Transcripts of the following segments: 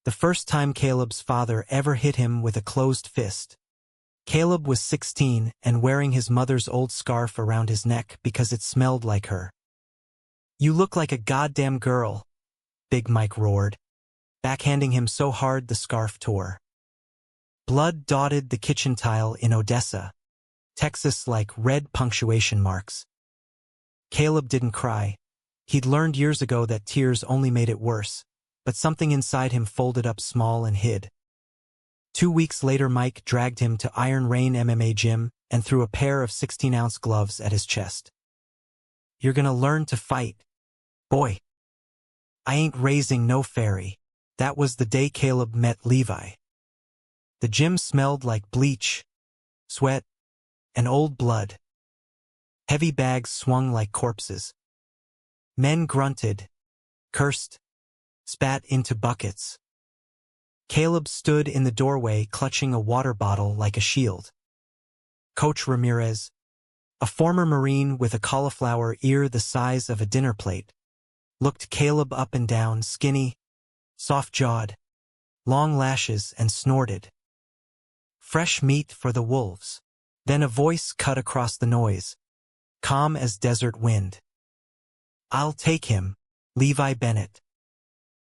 The first time Caleb's father ever hit him with a closed fist. Caleb was 16 and wearing his mother's old scarf around his neck because it smelled like her. "You look like a goddamn girl," Big Mike roared, backhanding him so hard the scarf tore. Blood dotted the kitchen tile in Odessa, Texas like red punctuation marks. Caleb didn't cry. He'd learned years ago that tears only made it worse, but something inside him folded up small and hid. 2 weeks later, Mike dragged him to Iron Rain MMA gym and threw a pair of 16-ounce gloves at his chest. "You're gonna learn to fight, boy. I ain't raising no fairy." That was the day Caleb met Levi. The gym smelled like bleach, sweat, and old blood. Heavy bags swung like corpses. Men grunted, cursed, spat into buckets. Caleb stood in the doorway clutching a water bottle like a shield. Coach Ramirez, a former Marine with a cauliflower ear the size of a dinner plate, looked Caleb up and down, skinny, soft-jawed, long lashes, and snorted. "Fresh meat for the wolves." Then a voice cut across the noise, calm as desert wind. "I'll take him, Levi Bennett.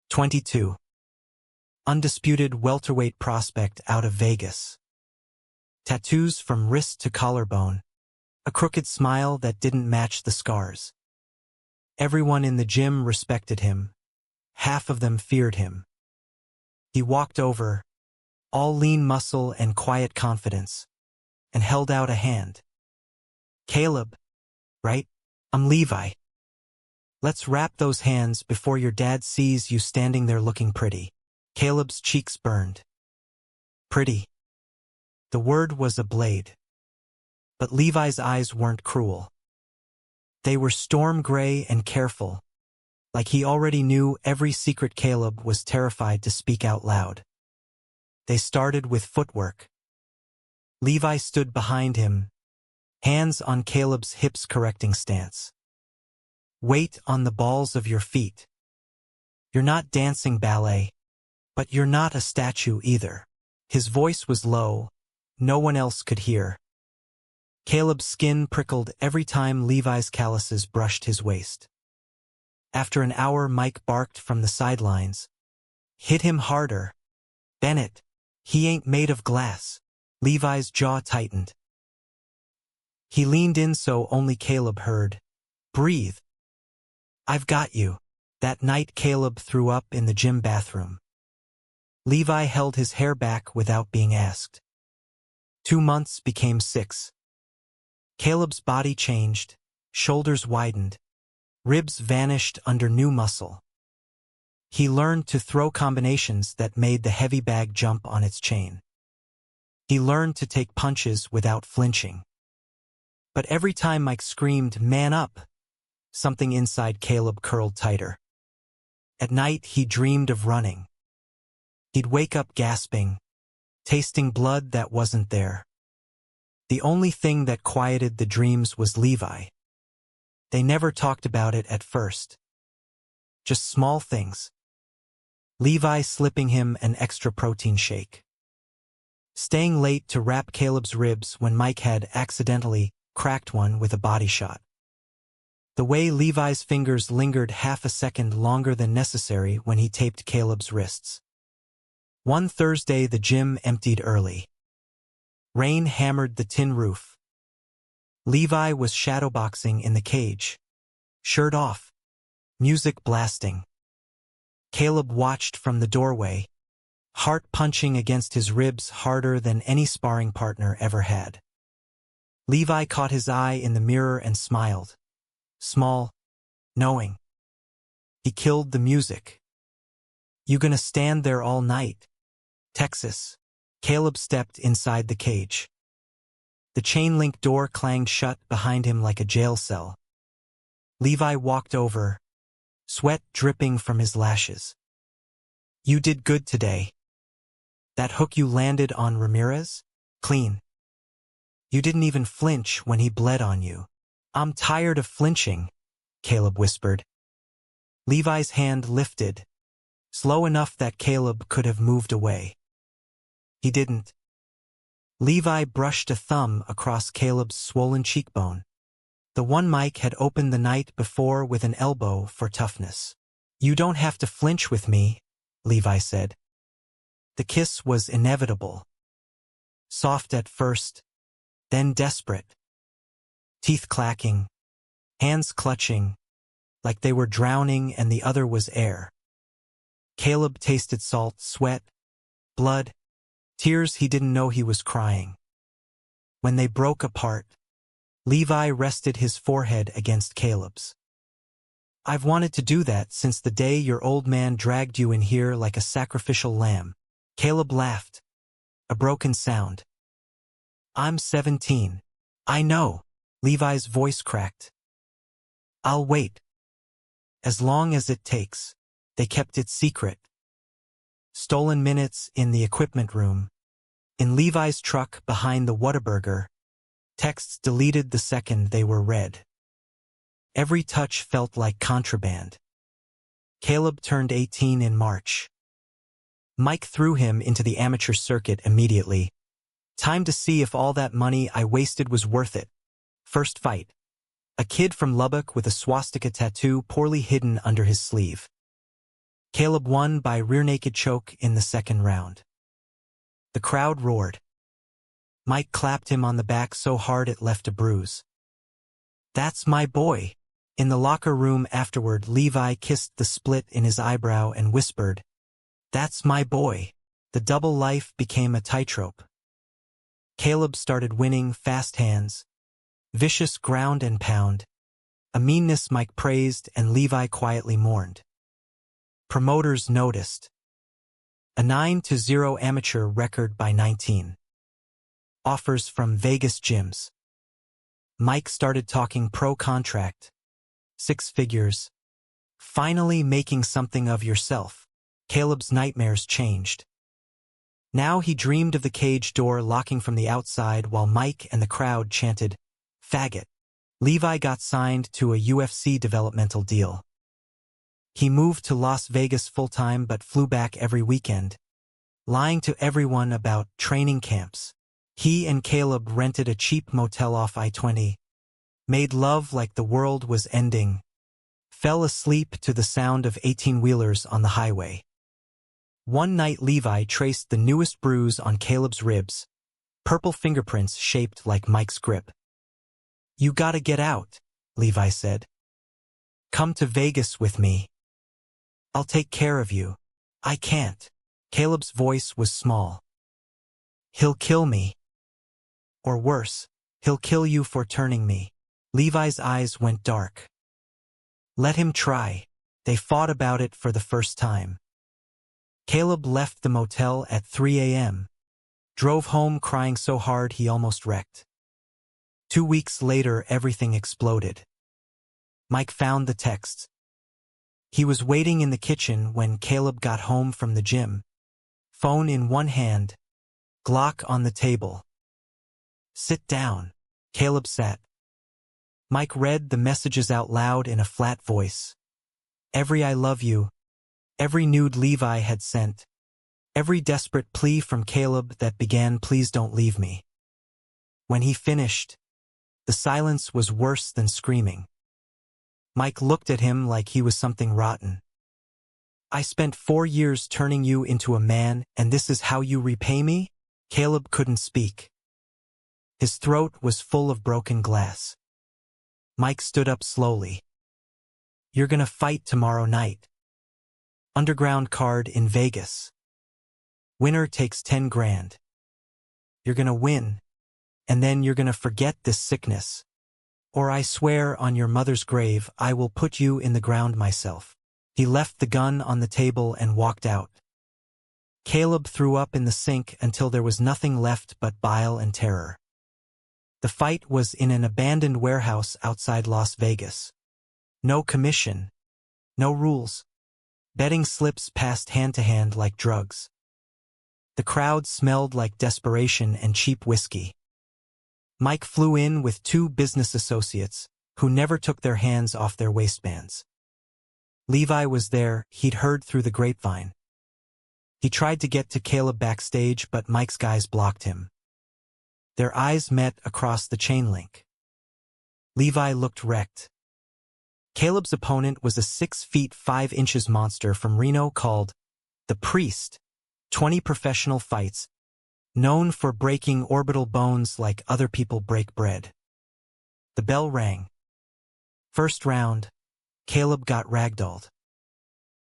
22. Undisputed welterweight prospect out of Vegas. Tattoos from wrist to collarbone. A crooked smile that didn't match the scars. Everyone in the gym respected him. Half of them feared him. He walked over, all lean muscle and quiet confidence, and held out a hand. "Caleb, right? I'm Levi. Let's wrap those hands before your dad sees you standing there looking pretty." Caleb's cheeks burned. Pretty. The word was a blade. But Levi's eyes weren't cruel. They were storm gray and careful, like he already knew every secret Caleb was terrified to speak out loud. They started with footwork. Levi stood behind him, hands on Caleb's hips correcting stance. "Weight on the balls of your feet. You're not dancing ballet, but you're not a statue either." His voice was low, no one else could hear. Caleb's skin prickled every time Levi's calluses brushed his waist. After an hour, Mike barked from the sidelines. "Hit him harder, Bennett. He ain't made of glass." Levi's jaw tightened. He leaned in so only Caleb heard. "Breathe. I've got you." That night Caleb threw up in the gym bathroom. Levi held his hair back without being asked. 2 months became 6. Caleb's body changed, shoulders widened, ribs vanished under new muscle. He learned to throw combinations that made the heavy bag jump on its chain. He learned to take punches without flinching. But every time Mike screamed, "Man up!" something inside Caleb curled tighter. At night he dreamed of running. He'd wake up gasping, tasting blood that wasn't there. The only thing that quieted the dreams was Levi. They never talked about it at first. Just small things. Levi slipping him an extra protein shake. Staying late to wrap Caleb's ribs when Mike had accidentally cracked one with a body shot. The way Levi's fingers lingered half a second longer than necessary when he taped Caleb's wrists. One Thursday the gym emptied early. Rain hammered the tin roof. Levi was shadowboxing in the cage, shirt off, music blasting. Caleb watched from the doorway, heart punching against his ribs harder than any sparring partner ever had. Levi caught his eye in the mirror and smiled. Small, knowing. He killed the music. "You gonna stand there all night, Texas?" Caleb stepped inside the cage. The chain-link door clanged shut behind him like a jail cell. Levi walked over, sweat dripping from his lashes. "You did good today. That hook you landed on Ramirez? Clean. You didn't even flinch when he bled on you." "I'm tired of flinching," Caleb whispered. Levi's hand lifted, slow enough that Caleb could have moved away. He didn't. Levi brushed a thumb across Caleb's swollen cheekbone, the one Mike had opened the night before with an elbow for toughness. "You don't have to flinch with me," Levi said. The kiss was inevitable. Soft at first, then desperate. Teeth clacking, hands clutching, like they were drowning and the other was air. Caleb tasted salt, sweat, blood, tears he didn't know he was crying. When they broke apart, Levi rested his forehead against Caleb's. "I've wanted to do that since the day your old man dragged you in here like a sacrificial lamb." Caleb laughed, a broken sound. "I'm 17. I know," Levi's voice cracked. "I'll wait. As long as it takes." They kept it secret. Stolen minutes in the equipment room, in Levi's truck behind the Whataburger, texts deleted the second they were read. Every touch felt like contraband. Caleb turned 18 in March. Mike threw him into the amateur circuit immediately. "Time to see if all that money I wasted was worth it." First fight. A kid from Lubbock with a swastika tattoo poorly hidden under his sleeve. Caleb won by rear naked choke in the second round. The crowd roared. Mike clapped him on the back so hard it left a bruise. "That's my boy." In the locker room afterward, Levi kissed the split in his eyebrow and whispered, "That's my boy." The double life became a tightrope. Caleb started winning fast hands, vicious ground and pound, a meanness Mike praised and Levi quietly mourned. Promoters noticed. A 9-0 amateur record by 19. Offers from Vegas gyms. Mike started talking pro contract. 6 figures. Finally making something of yourself. Caleb's nightmares changed. Now he dreamed of the cage door locking from the outside while Mike and the crowd chanted, "Faggot." Levi got signed to a UFC developmental deal. He moved to Las Vegas full-time but flew back every weekend, lying to everyone about training camps. He and Caleb rented a cheap motel off I-20, made love like the world was ending, fell asleep to the sound of 18-wheelers on the highway. One night Levi traced the newest bruise on Caleb's ribs, purple fingerprints shaped like Mike's grip. "You gotta get out," Levi said. "Come to Vegas with me. I'll take care of you." "I can't." Caleb's voice was small. "He'll kill me. Or worse, he'll kill you for turning me." Levi's eyes went dark. "Let him try." They fought about it for the first time. Caleb left the motel at 3 a.m., drove home crying so hard he almost wrecked. 2 weeks later, everything exploded. Mike found the texts. He was waiting in the kitchen when Caleb got home from the gym. Phone in one hand, Glock on the table. "Sit down." Caleb sat. Mike read the messages out loud in a flat voice. Every "I love you," every nude Levi had sent, every desperate plea from Caleb that began, "Please don't leave me." When he finished, the silence was worse than screaming. Mike looked at him like he was something rotten. "I spent 4 years turning you into a man, and this is how you repay me?" Caleb couldn't speak. His throat was full of broken glass. Mike stood up slowly. "You're gonna fight tomorrow night. Underground card in Vegas. Winner takes 10 grand. You're gonna win, and then you're gonna forget this sickness. Or I swear on your mother's grave I will put you in the ground myself." He left the gun on the table and walked out. Caleb threw up in the sink until there was nothing left but bile and terror. The fight was in an abandoned warehouse outside Las Vegas. No commission. No rules. Betting slips passed hand to hand like drugs. The crowd smelled like desperation and cheap whiskey. Mike flew in with 2 business associates, who never took their hands off their waistbands. Levi was there, he'd heard through the grapevine. He tried to get to Caleb backstage, but Mike's guys blocked him. Their eyes met across the chain link. Levi looked wrecked. Caleb's opponent was a 6 feet 5 inches monster from Reno called the Priest, 20 professional fights, known for breaking orbital bones like other people break bread. The bell rang. First round, Caleb got ragdolled.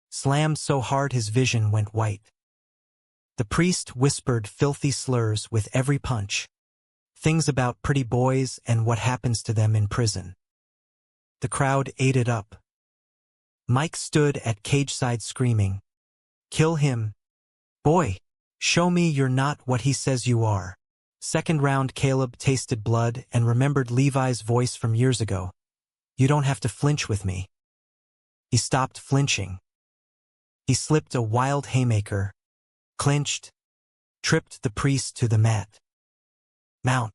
Slammed so hard his vision went white. The Priest whispered filthy slurs with every punch. Things about pretty boys and what happens to them in prison. The crowd ate it up. Mike stood at cageside screaming, "Kill him! Boy, show me you're not what he says you are." Second round, Caleb tasted blood and remembered Levi's voice from years ago. "You don't have to flinch with me." He stopped flinching. He slipped a wild haymaker, clinched, tripped the Priest to the mat. Mount.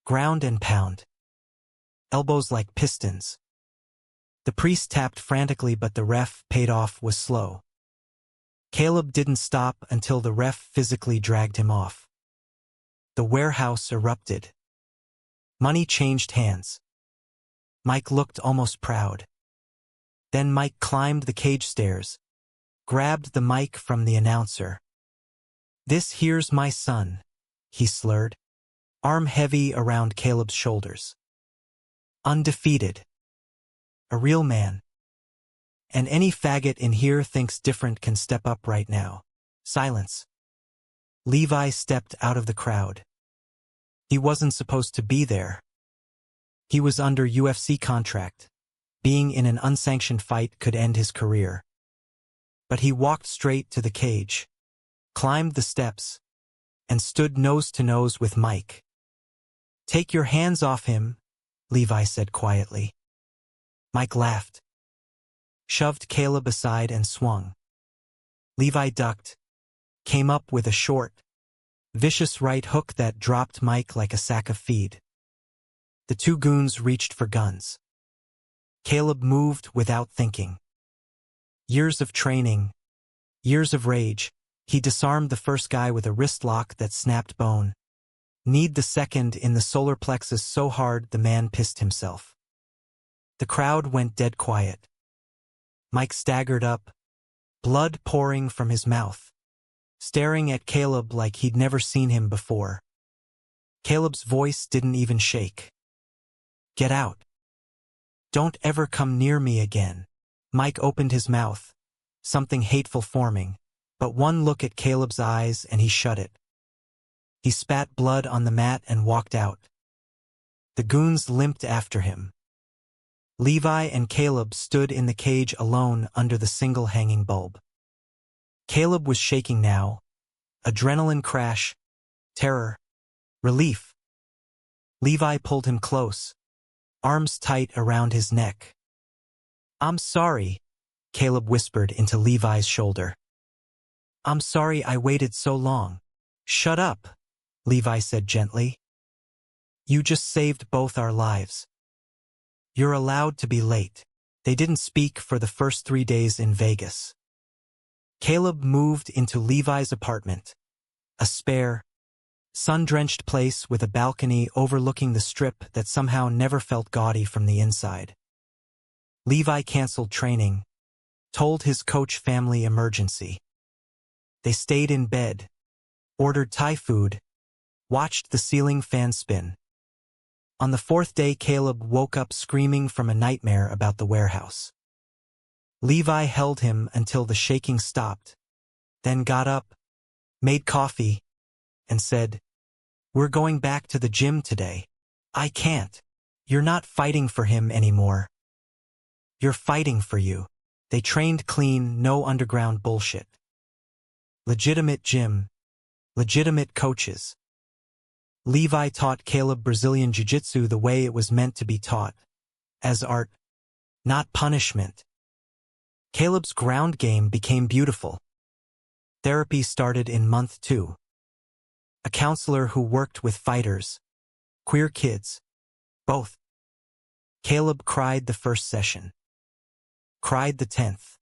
Ground and pound. Elbows like pistons. The Priest tapped frantically, but the ref payoff was slow. Caleb didn't stop until the ref physically dragged him off. The warehouse erupted. Money changed hands. Mike looked almost proud. Then Mike climbed the cage stairs, grabbed the mic from the announcer. "This here's my son," he slurred, arm heavy around Caleb's shoulders. "Undefeated. A real man. And any faggot in here thinks different can step up right now." Silence. Levi stepped out of the crowd. He wasn't supposed to be there. He was under UFC contract. Being in an unsanctioned fight could end his career. But he walked straight to the cage, climbed the steps, and stood nose to nose with Mike. "Take your hands off him," Levi said quietly. Mike laughed, shoved Caleb aside and swung. Levi ducked, came up with a short, vicious right hook that dropped Mike like a sack of feed. The two goons reached for guns. Caleb moved without thinking. Years of training, years of rage. He disarmed the first guy with a wrist lock that snapped bone. Kneed the second in the solar plexus so hard the man pissed himself. The crowd went dead quiet. Mike staggered up, blood pouring from his mouth, staring at Caleb like he'd never seen him before. Caleb's voice didn't even shake. "Get out. Don't ever come near me again." Mike opened his mouth, something hateful forming, but one look at Caleb's eyes and he shut it. He spat blood on the mat and walked out. The goons limped after him. Levi and Caleb stood in the cage alone under the single hanging bulb. Caleb was shaking now. Adrenaline crash, terror, relief. Levi pulled him close, arms tight around his neck. "I'm sorry," Caleb whispered into Levi's shoulder. "I'm sorry I waited so long." "Shut up," Levi said gently. "You just saved both our lives. You're allowed to be late." They didn't speak for the first 3 days in Vegas. Caleb moved into Levi's apartment, a spare, sun-drenched place with a balcony overlooking the strip that somehow never felt gaudy from the inside. Levi canceled training, told his coach family emergency. They stayed in bed, ordered Thai food, watched the ceiling fan spin. On the 4th day, Caleb woke up screaming from a nightmare about the warehouse. Levi held him until the shaking stopped, then got up, made coffee, and said, "We're going back to the gym today." "I can't. You're not fighting for him anymore. You're fighting for you." They trained clean, no underground bullshit. Legitimate gym, legitimate coaches. Levi taught Caleb Brazilian Jiu-Jitsu the way it was meant to be taught, as art, not punishment. Caleb's ground game became beautiful. Therapy started in month 2. A counselor who worked with fighters, queer kids, both. Caleb cried the first session. Cried the 10th.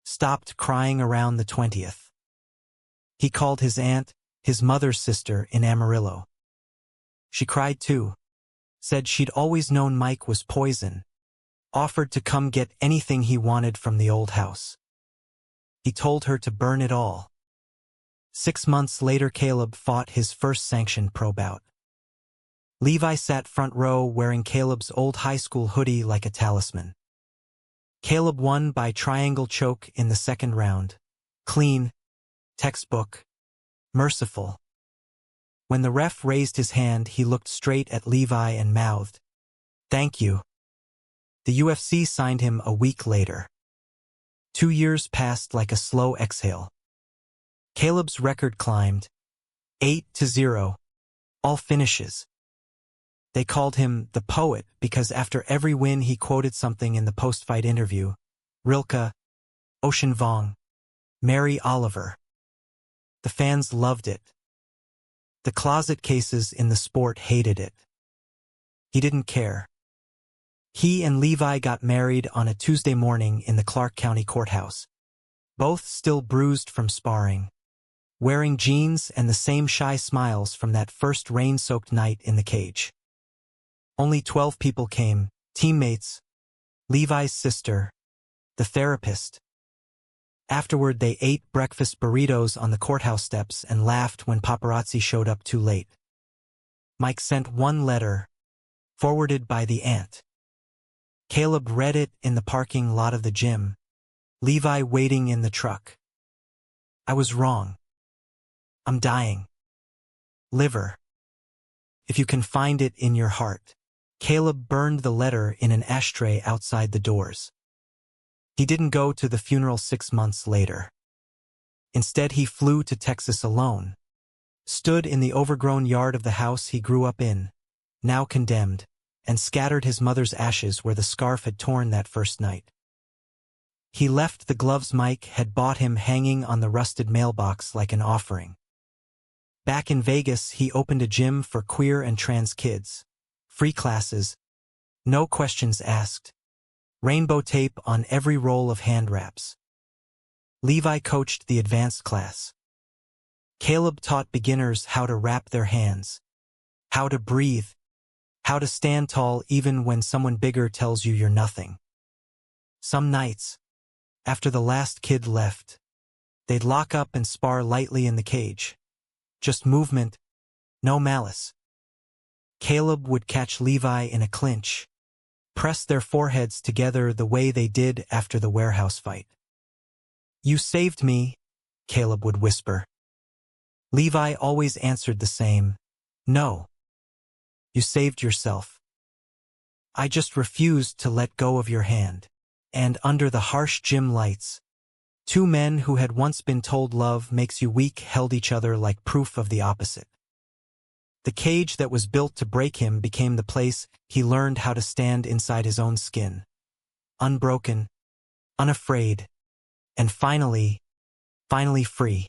Stopped crying around the 20th. He called his aunt, his mother's sister, in Amarillo. She cried too. Said she'd always known Mike was poison. Offered to come get anything he wanted from the old house. He told her to burn it all. 6 months later, Caleb fought his first sanctioned pro bout. Levi sat front row wearing Caleb's old high school hoodie like a talisman. Caleb won by triangle choke in the second round. Clean, textbook, merciful. When the ref raised his hand, he looked straight at Levi and mouthed, "Thank you." The UFC signed him a week later. 2 years passed like a slow exhale. Caleb's record climbed 8-0, all finishes. They called him the poet because after every win he quoted something in the post-fight interview. Rilke, Ocean Vuong, Mary Oliver. The fans loved it. The closet cases in the sport hated it. He didn't care. He and Levi got married on a Tuesday morning in the Clark County Courthouse. Both still bruised from sparring. Wearing jeans and the same shy smiles from that first rain-soaked night in the cage. Only 12 people came, teammates, Levi's sister, the therapist. Afterward, they ate breakfast burritos on the courthouse steps and laughed when paparazzi showed up too late. Mike sent one letter, forwarded by the aunt. Caleb read it in the parking lot of the gym, Levi waiting in the truck. "I was wrong. I'm dying. Liver. If you can find it in your heart." Caleb burned the letter in an ashtray outside the doors. He didn't go to the funeral 6 months later. Instead, he flew to Texas alone. Stood in the overgrown yard of the house he grew up in, now condemned, and scattered his mother's ashes where the scarf had torn that first night. He left the gloves Mike had bought him hanging on the rusted mailbox like an offering. Back in Vegas, he opened a gym for queer and trans kids. Free classes, no questions asked. Rainbow tape on every roll of hand wraps. Levi coached the advanced class. Caleb taught beginners how to wrap their hands, how to breathe, how to stand tall even when someone bigger tells you you're nothing. Some nights, after the last kid left, they'd lock up and spar lightly in the cage. Just movement, no malice. Caleb would catch Levi in a clinch, press their foreheads together the way they did after the warehouse fight. "You saved me," Caleb would whisper. Levi always answered the same, "No. You saved yourself. I just refused to let go of your hand." And under the harsh gym lights, two men who had once been told love makes you weak held each other like proof of the opposite. The cage that was built to break him became the place he learned how to stand inside his own skin. Unbroken, unafraid, and finally free.